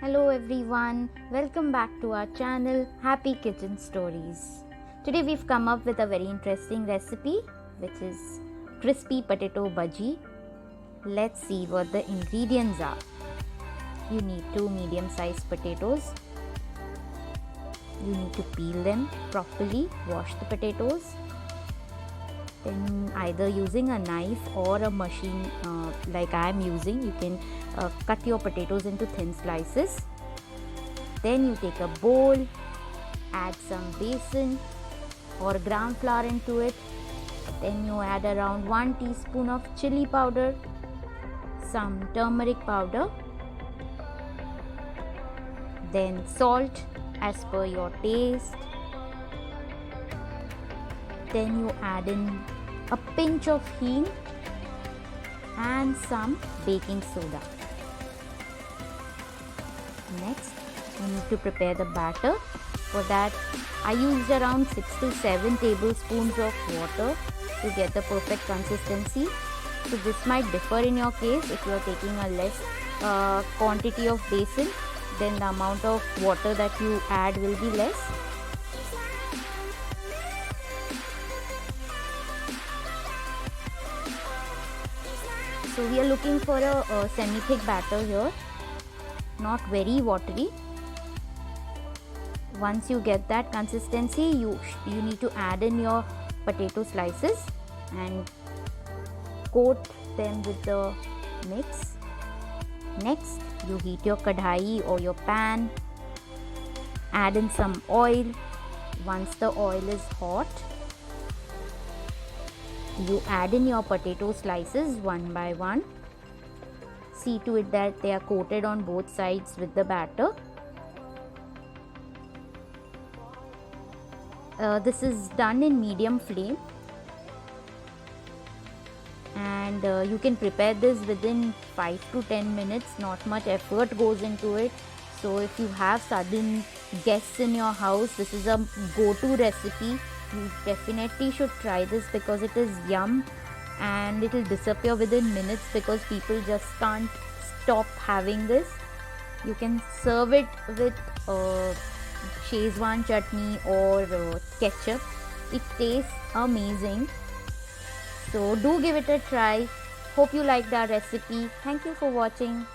Hello everyone, welcome back to our channel Happy Kitchen Stories. Today we've come up with a very interesting recipe which is crispy potato bhaji. Let's see what the ingredients are. You need 2 medium-sized potatoes. You need to peel them properly, wash the potatoes. Then either using a knife or a machine like I am using, you can cut your potatoes into thin slices. Then you take a bowl, add some besan or gram flour into it. Then you add around 1 teaspoon of chili powder, some turmeric powder, then salt as per your taste. Then you add in a pinch of hing and some baking soda. Next, you need to prepare the batter. For that, I used around 6 to 7 tablespoons of water to get the perfect consistency. So this might differ in your case. If you are taking a less quantity of besan, then the amount of water that you add will be less. So we are looking for a semi-thick batter here, not very watery. Once you get that consistency, you need to add in your potato slices and coat them with the mix. Next, you heat your kadhai or your pan, add in some oil. Once the oil is hot, you add in your potato slices one by one. See to it that they are coated on both sides with the batter. This is done in medium flame, and you can prepare this within 5 to 10 minutes. Not much effort goes into it. So if you have sudden guests in your house, this is a go-to recipe. You definitely should try this because it is yum and it will disappear within minutes because people just can't stop having this. You can serve it with Szechuan chutney or ketchup. It tastes amazing. So do give it a try. Hope you liked our recipe. Thank you for watching.